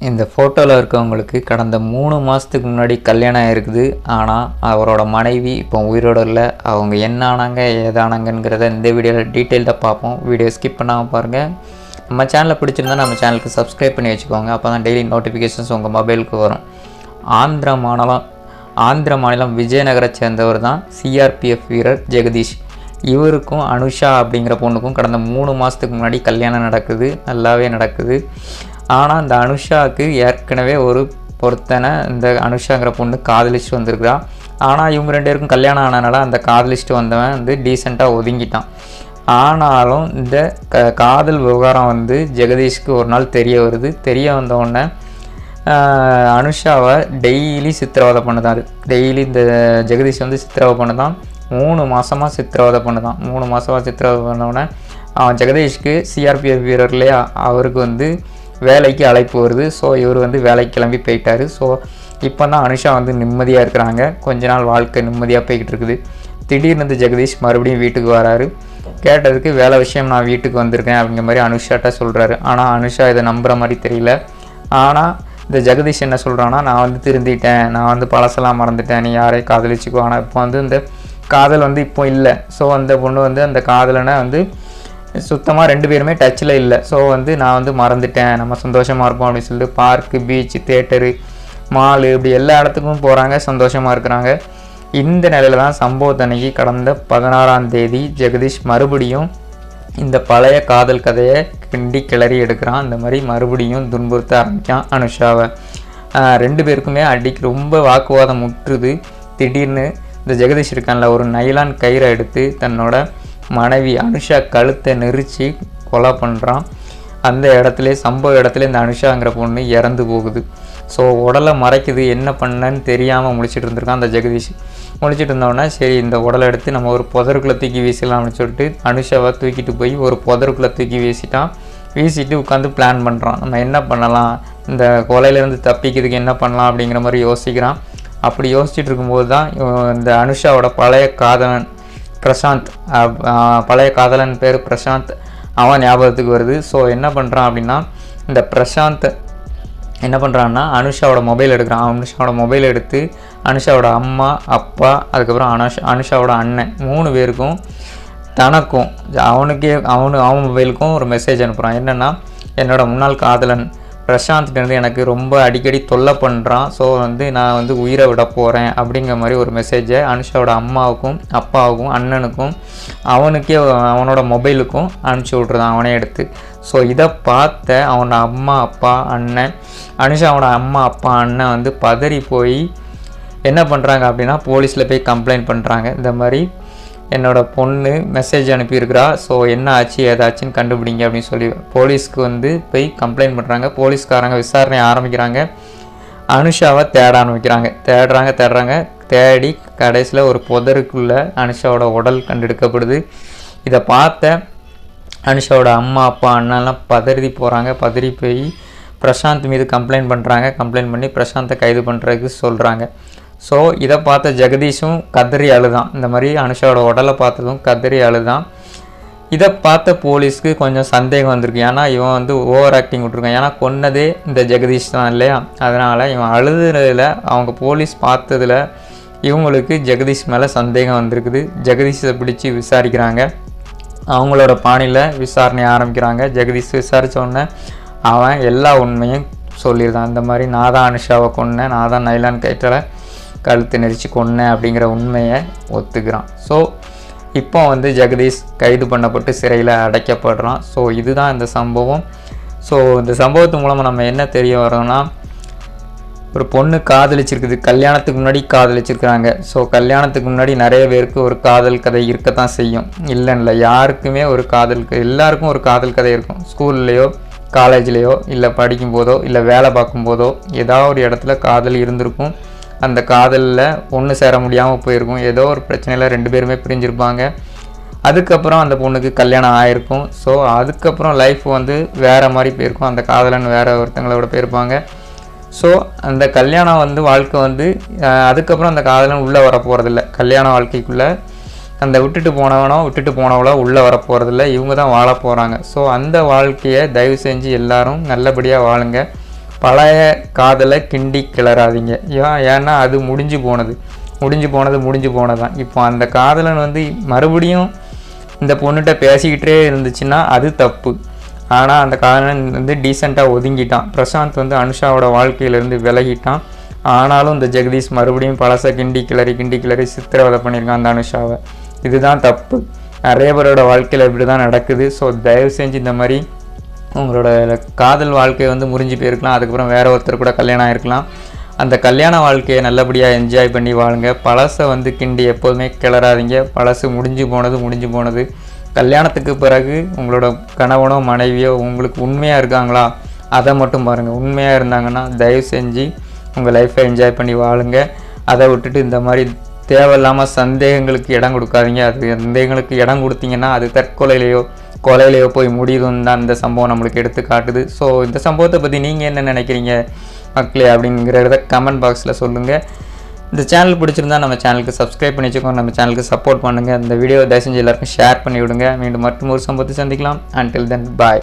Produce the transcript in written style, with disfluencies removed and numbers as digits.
இந்த ஃபோட்டோவில் இருக்கவங்களுக்கு கடந்த 3 மாதத்துக்கு முன்னாடி கல்யாணம் ஆகிருக்குது. ஆனால் அவரோட மனைவி இப்போ உயிரோடு இல்லை. அவங்க என்ன ஆனாங்க ஏதானாங்கிறத இந்த வீடியோவில் டீட்டெயில்டாக பார்ப்போம். வீடியோ ஸ்கிப் பண்ணாமல் பாருங்கள். நம்ம சேனலை பிடிச்சிருந்தா நம்ம சேனலுக்கு சப்ஸ்கிரைப் பண்ணி வச்சுக்கோங்க. அப்போ தான் டெய்லி நோட்டிஃபிகேஷன்ஸ் உங்கள் மொபைலுக்கு வரும். ஆந்திர மாநிலம் விஜயநகரை சேர்ந்தவர் தான் சிஆர்பிஎஃப் வீரர் ஜெகதீஷ். இவருக்கும் அனுஷா அப்படிங்கிற பொண்ணுக்கும் கடந்த 3 மாதத்துக்கு முன்னாடி கல்யாணம் நடக்குது, நல்லாவே நடக்குது. ஆனால் இந்த அனுஷாவுக்கு ஏற்கனவே ஒரு பொருத்தனை இந்த அனுஷாங்கிற பொண்ணு காதலிச்சுட்டு வந்திருக்கிறா. ஆனால் இவங்க 2 பேருக்கும் கல்யாணம் ஆனதுனால அந்த காதலிச்சுட்டு வந்தவன் வந்து டீசெண்டாக ஒதுங்கிட்டான். ஆனாலும் இந்த காதல் விவகாரம் ஜெகதீஷ்க்கு ஒரு நாள் தெரிய வருது. தெரிய வந்தவுடனே அனுஷாவை டெய்லி சித்திரவதை பண்ணுதான். டெய்லி இந்த ஜெகதீஷ் சித்திரவதை பண்ணுதான். 3 மாதமாக சித்திரவதை பண்ணுதான். 3 மாதமாக சித்திரவதை பண்ணவுடனே அவன் ஜெகதீஷ்க்கு சிஆர்பிஎஃப் வீரர்லேயே அவருக்கு வேலைக்கு அழைப்பு வருது. ஸோ இவர் வேலைக்கு கிளம்பி போயிட்டார். ஸோ இப்போ தான் அனுஷா நிம்மதியாக இருக்கிறாங்க. கொஞ்ச நாள் வாழ்க்கை நிம்மதியாக போய்கிட்டு இருக்குது. திடீர்னு ஜெகதீஷ் மறுபடியும் வீட்டுக்கு வராரு. கேட்டதுக்கு வேலை விஷயம் நான் வீட்டுக்கு வந்திருக்கேன் அப்படிங்கிற மாதிரி அனுஷாட்ட சொல்கிறாரு. ஆனால் அனுஷா இதை நம்புகிற மாதிரி தெரியல. ஆனால் இந்த ஜெகதீஷ் என்ன சொல்கிறான்னா, நான் திருந்திட்டேன், நான் பழசெல்லாம் மறந்துட்டேன், நீ யாரையும் காதலிச்சுக்கோ. ஆனால் இப்போ இந்த காதல் இப்போ இல்லை. ஸோ அந்த பொண்ணு அந்த காதலனை சுத்தமாக 2 பேருமே டச்சில் இல்லை. ஸோ நான் மறந்துட்டேன், நம்ம சந்தோஷமாக இருப்போம் அப்படின்னு சொல்லிட்டு பார்க்கு, பீச்சு, தேட்டரு, மாலு இப்படி எல்லா இடத்துக்கும் போகிறாங்க, சந்தோஷமாக இருக்கிறாங்க. இந்த நிலையில் தான் சம்பவத்தன்னைக்கு கடந்த 16ஆம் தேதி ஜெகதீஷ் மறுபடியும் இந்த பழைய காதல் கதையை கிளறி எடுக்கிறான். இந்த மாதிரி மறுபடியும் துன்புறுத்த ஆரம்பித்தான் அனுஷாவை. 2 பேருக்குமே அடிக்கு ரொம்ப வாக்குவாதம் முற்றுது. திடீர்னு இந்த ஜெகதீஷ் இருக்கான்ல, ஒரு நைலான் கயிறை எடுத்து தன்னோட மனைவி அனுஷா கழுத்தை நெரிச்சு கொலை பண்ணுறான். அந்த சம்பவ இடத்துல இந்த அனுஷாங்கிற பொண்ணு இறந்து போகுது. ஸோ உடலை மறைக்குது. என்ன பண்ணன்னு தெரியாமல் முழிச்சிட்டு இருந்திருக்கான் அந்த ஜெகதீஷ். முழிச்சிட்டு இருந்தோடனே சரி இந்த உடலை எடுத்து நம்ம ஒரு புதருக்குள்ளே தூக்கி வீசலாம்னு சொல்லிட்டு அனுஷாவை தூக்கிட்டு போய் ஒரு புதருக்குள்ளே தூக்கி வீசிட்டு உட்காந்து பிளான் பண்ணுறான். நம்ம என்ன பண்ணலாம், இந்த கொலையிலேருந்து தப்பிக்கிறதுக்கு என்ன பண்ணலாம் அப்படிங்கிற மாதிரி யோசிக்கிறான். அப்படி யோசிச்சுட்டு இருக்கும்போது தான் இந்த அனுஷாவோட பழைய காதலன் பிரசாந்த், பழைய காதலன் பேர் பிரசாந்த், அவன் ஞாபகத்துக்கு வருது. ஸோ என்ன பண்ணுறான் அப்படின்னா, இந்த பிரசாந்த் என்ன பண்ணுறான்னா அனுஷாவோட மொபைல் எடுக்கிறான். அனுஷாவோட மொபைல் எடுத்து அனுஷாவோட அம்மா, அப்பா, அதுக்கப்புறம் அனுஷாவோட அண்ணன் 3 பேருக்கும் தனக்கும் அவன் மொபைலுக்கும் ஒரு மெசேஜ் அனுப்புகிறான். என்னென்னா, என்னோட முன்னாள் காதலன் பிரசாந்த்கிட்ட எனக்கு ரொம்ப அடிக்கடி தொல்லை பண்ணுறான். ஸோ நான் உயிரை விட போகிறேன் அப்படிங்கிற மாதிரி ஒரு மெசேஜை அனுஷாவோட அம்மாவுக்கும், அப்பாவுக்கும், அண்ணனுக்கும், அவனோட மொபைலுக்கும் அனுப்பிச்சி விட்ருதான் அவனே எடுத்து. ஸோ இதை பார்த்த அவனோட அம்மா, அப்பா, அண்ணன், அனுஷாவோட அம்மா, அப்பா, அண்ணன் பதறி போய் என்ன பண்ணுறாங்க அப்படின்னா போலீஸில் போய் கம்ப்ளைண்ட் பண்ணுறாங்க. இந்த மாதிரி என்னோடய பொண்ணு மெசேஜ் அனுப்பியிருக்கிறா, ஸோ என்ன ஆச்சு ஏதாச்சுன்னு கண்டுபிடிங்க அப்படின்னு சொல்லி போலீஸ்க்கு போய் கம்ப்ளைண்ட் பண்ணுறாங்க. போலீஸ்காரங்க விசாரணை ஆரம்பிக்கிறாங்க. அனுஷாவை தேட ஆரம்பிக்கிறாங்க. தேடி கடைசியில் ஒரு புதருக்குள்ளே அனுஷாவோட உடல் கண்டெடுக்கப்படுது. இதை பார்த்த அனுஷாவோட அம்மா, அப்பா, அண்ணெல்லாம் பதறி போய் பிரசாந்த் மீது கம்ப்ளைண்ட் பண்ணுறாங்க. கம்ப்ளைண்ட் பண்ணி பிரசாந்தை கைது பண்ணுறதுக்கு சொல்கிறாங்க. ஸோ இதை பார்த்த ஜெகதீஷும் கதறி அழுதான். இந்த மாதிரி அனுஷாவோட உடலை பார்த்ததும் கதறி அழுதான். இதை பார்த்த போலீஸ்க்கு கொஞ்சம் சந்தேகம் வந்திருக்கு. ஏன்னா இவன் ஓவர் ஆக்டிங் விட்டுருக்கான். ஏன்னா கொன்னதே இந்த ஜெகதீஷ் தான் இல்லையா. அதனால் இவன் அழுதுறதில் அவங்க போலீஸ் பார்த்ததில் இவங்களுக்கு ஜெகதீஷ் மேலே சந்தேகம் வந்திருக்குது. ஜெகதீஷை பிடிச்சி விசாரிக்கிறாங்க. அவங்களோட பாணியில் விசாரணை ஆரம்பிக்கிறாங்க. ஜெகதீஷ் விசாரித்தோடனே அவன் எல்லா உண்மையும் சொல்லியிருந்தான். இந்த மாதிரி நான் தான் அனுஷாவை கொன்னேன், நான் தான் நைலான் கயிற்றில் கழுத்து நெரிச்சு கொன்னேன் அப்படிங்கிற உண்மையை ஒத்துக்கிறான். ஸோ இப்போ ஜெகதீஷ் கைது பண்ணப்பட்டு சிறையில் அடைக்கப்படுறான். ஸோ இதுதான் இந்த சம்பவம். ஸோ இந்த சம்பவத்து மூலமாக நம்ம என்ன தெரிய வரோம்னா, ஒரு பொண்ணு காதலிச்சிருக்குது, கல்யாணத்துக்கு முன்னாடி காதலிச்சிருக்கிறாங்க. ஸோ கல்யாணத்துக்கு முன்னாடி நிறைய பேருக்கு ஒரு காதல் கதை இருக்கத்தான் செய்யும். இல்லை யாருக்குமே ஒரு எல்லாருக்கும் ஒரு காதல் கதை இருக்கும். ஸ்கூல்லையோ, காலேஜ்லேயோ, இல்லை படிக்கும்போதோ, இல்லை வேலை பார்க்கும்போதோ ஏதாவது ஒரு இடத்துல காதல் இருந்திருக்கும். அந்த காதலில் ஒன்று சேர முடியாமல் போயிருக்கும். ஏதோ ஒரு பிரச்சனையில் 2 பேருமே பிரிஞ்சிருப்பாங்க. அதுக்கப்புறம் அந்த பொண்ணுக்கு கல்யாணம் ஆகிருக்கும். ஸோ அதுக்கப்புறம் லைஃப் வேறு மாதிரி போயிருக்கும். அந்த காதலன் வேறு ஒருத்தங்களோட போயிருப்பாங்க. ஸோ அந்த கல்யாணம் வாழ்க்கை அதுக்கப்புறம் அந்த காதலன் உள்ளே வர போகிறதில்ல. கல்யாண வாழ்க்கைக்குள்ளே அந்த விட்டுட்டு போனவளோ உள்ளே வர போகிறதில்ல. இவங்க தான் வாழ போகிறாங்க. ஸோ அந்த வாழ்க்கையை தயவு செஞ்சு எல்லோரும் நல்லபடியாக வாழுங்க. பழைய காதலை கிண்டி கிளறாதீங்க. ஏன்னா அது முடிஞ்சு போனது தான். இப்போ அந்த காதலன் வந்து மறுபடியும் இந்த பொண்ணுகிட்ட பேசிக்கிட்டே இருந்துச்சுன்னா அது தப்பு. ஆனால் அந்த காதலன் வந்து டீசெண்டாக ஒதுங்கிட்டான். பிரசாந்த் வந்து அனுஷாவோட வாழ்க்கையிலேருந்து விலகிட்டான். ஆனாலும் இந்த ஜெகதீஷ் மறுபடியும் பழசை கிண்டி கிளறி சித்திரவதை பண்ணியிருக்கான் அந்த அனுஷாவை. இதுதான் தப்பு. நிறைய பேரோட வாழ்க்கையில் இப்படி தான் நடக்குது. ஸோ தயவு செஞ்சு இந்த மாதிரி உங்களோட காதல் வாழ்க்கையை வந்து முறிஞ்சு போயிருக்கலாம். அதுக்கப்புறம் வேற ஒருத்தர் கூட கல்யாணம் ஆகிருக்கலாம். அந்த கல்யாண வாழ்க்கையை நல்லபடியாக என்ஜாய் பண்ணி வாழுங்க. பழசை வந்து கிண்டி எப்போதுமே கிளறாதீங்க. பழசு முடிஞ்சு போனது. கல்யாணத்துக்கு பிறகு உங்களோட கணவனோ மனைவியோ உங்களுக்கு உண்மையாக இருக்காங்களா அதை மட்டும் பாருங்கள். உண்மையாக இருந்தாங்கன்னா தயவு செஞ்சு உங்கள் லைஃப்பை என்ஜாய் பண்ணி வாழுங்க. அதை விட்டுட்டு இந்த மாதிரி தேவையில்லாமல் சந்தேகங்களுக்கு இடம் கொடுக்காதீங்க. அது சந்தேகங்களுக்கு இடம் கொடுத்தீங்கன்னா அது கொலையிலையோ போய் முடியுதுன்னு தான் இந்த சம்பவம் நம்மளுக்கு எடுத்து காட்டுது. ஸோ இந்த சம்பவத்தை பற்றி நீங்கள் என்ன நினைக்கிறீங்க மக்களே அப்படிங்கிறத கமெண்ட் பாக்ஸில் சொல்லுங்கள். இந்த சேனல் பிடிச்சிருந்தா நம்ம சேனலுக்கு சப்ஸ்கிரைப் பண்ணி வச்சுக்கோங்க. நம்ம சேனலுக்கு சப்போர்ட் பண்ணுங்கள். இந்த வீடியோ தயவு செஞ்சு எல்லாருக்கும் ஷேர் பண்ணி விடுங்க. மீண்டும் மற்றும் ஒரு சம்பவத்தை சந்திக்கலாம். Until then, bye.